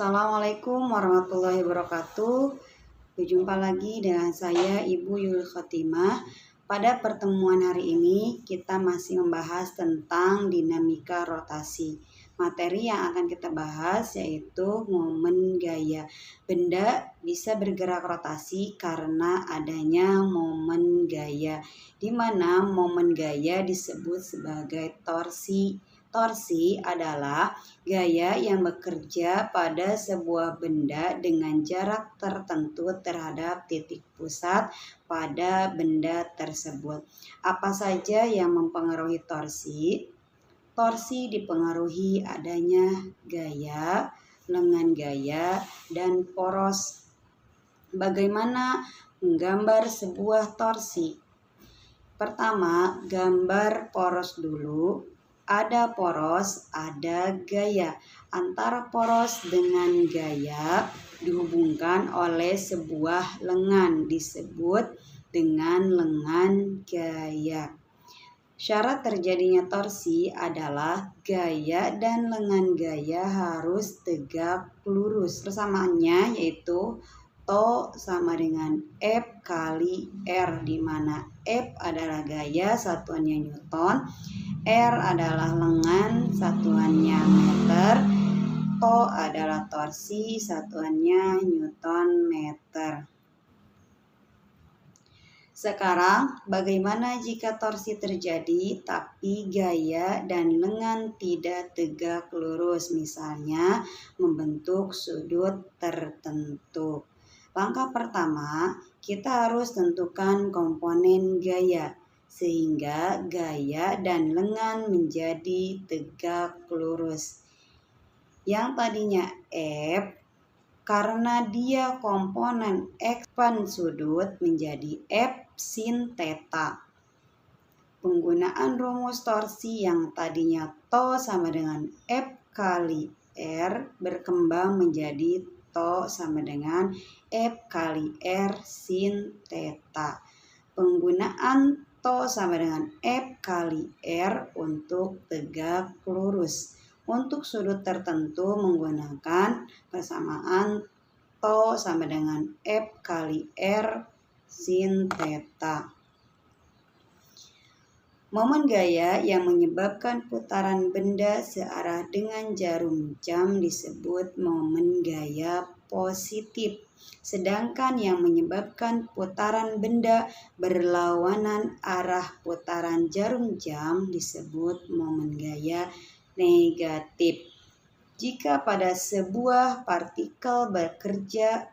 Assalamualaikum warahmatullahi wabarakatuh. Berjumpa lagi dengan saya Ibu Yul Khotimah. Pada pertemuan hari ini kita masih membahas tentang dinamika rotasi. Materi yang akan kita bahas yaitu momen gaya. Benda bisa bergerak rotasi karena adanya momen gaya, di mana momen gaya disebut sebagai torsi. Torsi adalah gaya yang bekerja pada sebuah benda dengan jarak tertentu terhadap titik pusat pada benda tersebut. Apa saja yang mempengaruhi torsi? Torsi dipengaruhi adanya gaya, lengan gaya, dan poros. Bagaimana menggambar sebuah torsi? Pertama, gambar poros dulu. Ada poros, ada gaya. Antara poros dengan gaya dihubungkan oleh sebuah lengan, disebut dengan lengan gaya. Syarat terjadinya torsi adalah gaya dan lengan gaya harus tegak lurus. Persamaannya yaitu To sama dengan F kali R, di mana F adalah gaya, satuannya Newton, R adalah lengan, satuannya meter, To adalah torsi, satuannya Newton meter. Sekarang, bagaimana jika torsi terjadi tapi gaya dan lengan tidak tegak lurus, misalnya membentuk sudut tertentu? Langkah pertama, kita harus tentukan komponen gaya, sehingga gaya dan lengan menjadi tegak lurus. Yang tadinya F, karena dia komponen ekspan sudut menjadi F sin theta. Penggunaan rumus torsi yang tadinya To sama dengan F kali R berkembang menjadi To sama dengan F kali R sin theta. Penggunaan To sama dengan F kali R untuk tegak lurus. Untuk sudut tertentu menggunakan persamaan To sama dengan F kali R sin theta. Momen gaya yang menyebabkan putaran benda searah dengan jarum jam disebut momen gaya positif. Sedangkan yang menyebabkan putaran benda berlawanan arah putaran jarum jam disebut momen gaya negatif. Jika pada sebuah partikel bekerja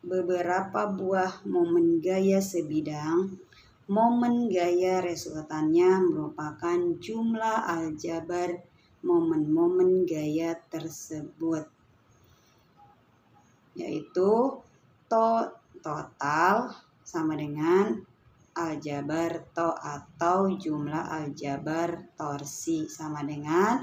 beberapa buah momen gaya sebidang, momen gaya resultannya merupakan jumlah aljabar momen-momen gaya tersebut, yaitu total sama dengan aljabar To atau jumlah aljabar torsi sama dengan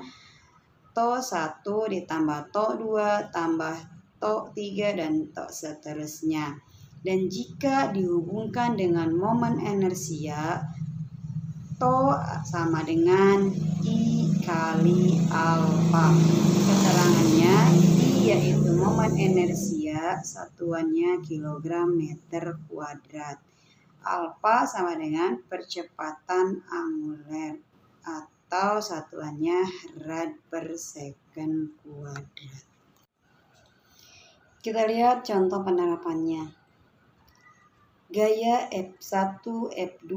To 1 ditambah To 2 tambah To 3 dan To seterusnya. Dan jika dihubungkan dengan momen inersia, To sama dengan I kali alfa. Keterangannya, I yaitu momen inersia, satuannya kilogram meter kuadrat. Alfa sama dengan percepatan anguler atau satuannya rad per second kuadrat. Kita lihat contoh penerapannya. Gaya F1, F2,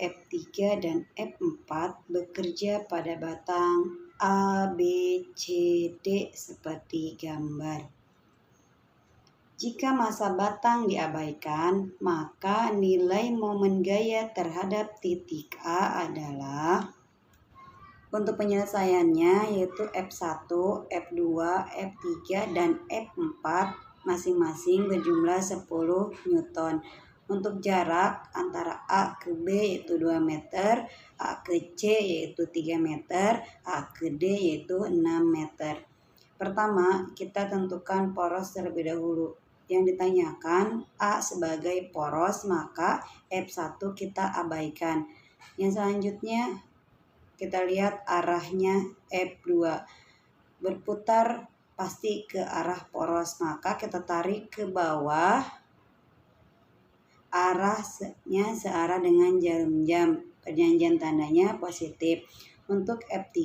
F3, dan F4 bekerja pada batang A, B, C, D seperti gambar. Jika massa batang diabaikan, maka nilai momen gaya terhadap titik A adalah, untuk penyelesaiannya yaitu F1, F2, F3, dan F4 masing-masing berjumlah 10 Newton. Untuk jarak antara A ke B yaitu 2 meter, A ke C yaitu 3 meter, A ke D yaitu 6 meter. Pertama, kita tentukan poros terlebih dahulu. Yang ditanyakan A sebagai poros, maka F1 kita abaikan. Yang selanjutnya kita lihat arahnya F2 berputar pasti ke arah poros, maka kita tarik ke bawah, arahnya searah dengan jarum jam. Perjanjian tandanya positif. Untuk F3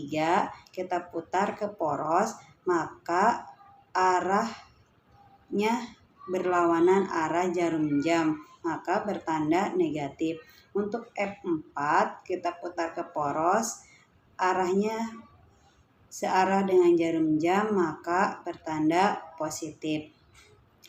kita putar ke poros, maka arahnya berlawanan arah jarum jam, maka bertanda negatif. Untuk F4 kita putar ke poros, arahnya searah dengan jarum jam, maka bertanda positif.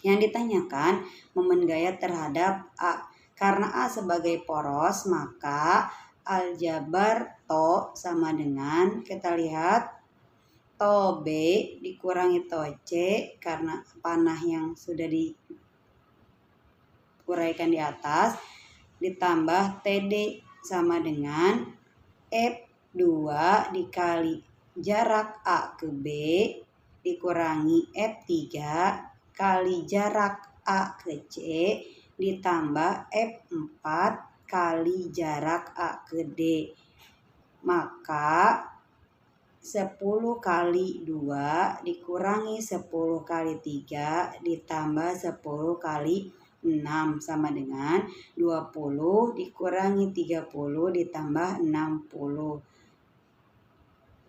Yang ditanyakan momen gaya terhadap A. Karena A sebagai poros, maka aljabar to sama dengan, kita lihat, to B dikurangi to C, karena panah yang sudah diuraikan di atas, ditambah TD sama dengan F2 dikali jarak A ke B dikurangi F3 kali jarak A ke C ditambah F4 kali jarak A ke D. Maka 10 kali 2 dikurangi 10 kali 3 ditambah 10 kali 6 sama dengan 20 dikurangi 30 ditambah 60.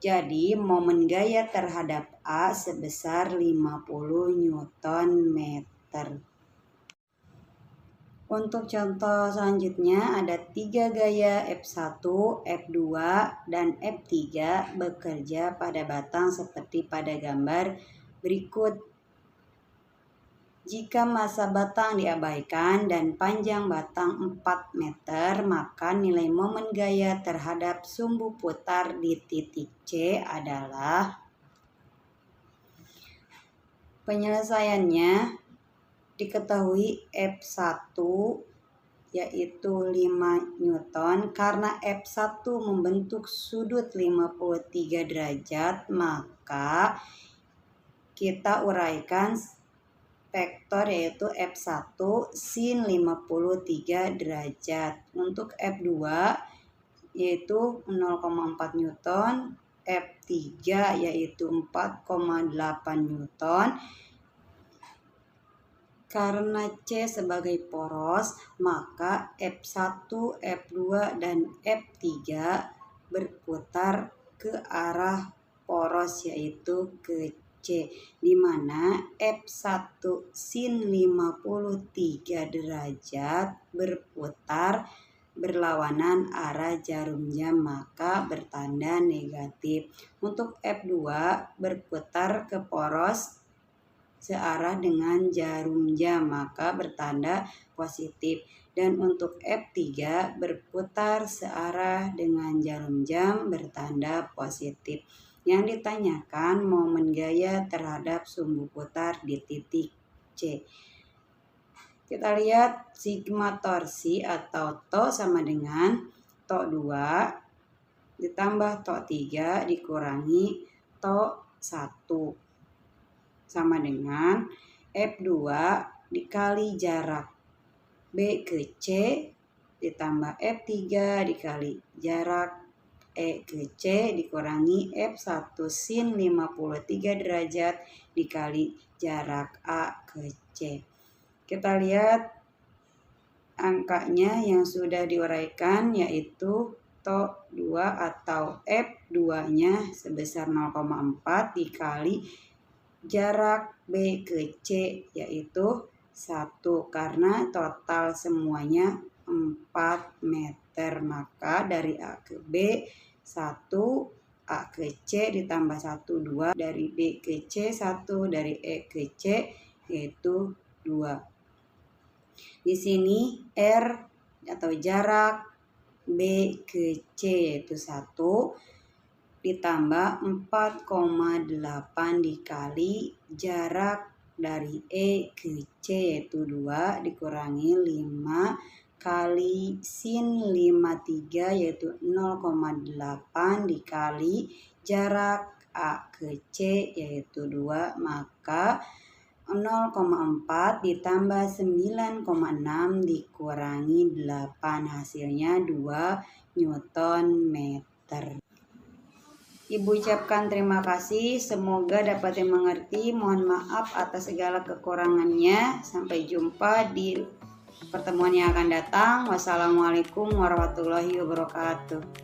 Jadi momen gaya terhadap A sebesar 50 Nm. Untuk contoh selanjutnya ada 3 gaya F1, F2, dan F3 bekerja pada batang seperti pada gambar berikut. Jika massa batang diabaikan dan panjang batang 4 meter, maka nilai momen gaya terhadap sumbu putar di titik C adalah, penyelesaiannya diketahui F1 yaitu 5 Newton. Karena F1 membentuk sudut 53 derajat, maka kita uraikan vektor yaitu F1 sin 53 derajat. Untuk F2 yaitu 0,4 Newton, F3 yaitu 4,8 Newton. Karena C sebagai poros, maka F1, F2, dan F3 berputar ke arah poros yaitu ke C, di mana F1 sin 53 derajat berputar berlawanan arah jarum jam, maka bertanda negatif. Untuk F2 berputar ke poros searah dengan jarum jam, maka bertanda positif. Dan untuk F3 berputar searah dengan jarum jam, bertanda positif. Yang ditanyakan momen gaya terhadap sumbu putar di titik C. Kita lihat sigma torsi atau to sama dengan to 2 ditambah to 3 dikurangi to 1 sama dengan F2 dikali jarak B ke C ditambah F3 dikali jarak E ke C dikurangi F1 sin 53 derajat dikali jarak A ke C. Kita lihat angkanya yang sudah diuraikan yaitu to 2 atau F2-nya sebesar 0,4 dikali jarak B ke C yaitu 1, karena total semuanya 4 meter. Maka dari A ke B 1, A ke C ditambah 1, 2, dari B ke C 1, dari E ke C yaitu 2. Di sini R atau jarak B ke C yaitu 1 ditambah 4,8 dikali jarak dari E ke C yaitu 2 dikurangi 5 kali sin 53 yaitu 0,8 dikali jarak A ke C yaitu 2, maka 0,4 ditambah 9,6 dikurangi 8 hasilnya 2 Newton meter. Ibu ucapkan terima kasih, semoga dapat dimengerti. Mohon maaf atas segala kekurangannya. Sampai jumpa di pertemuan yang akan datang. Wassalamualaikum warahmatullahi wabarakatuh.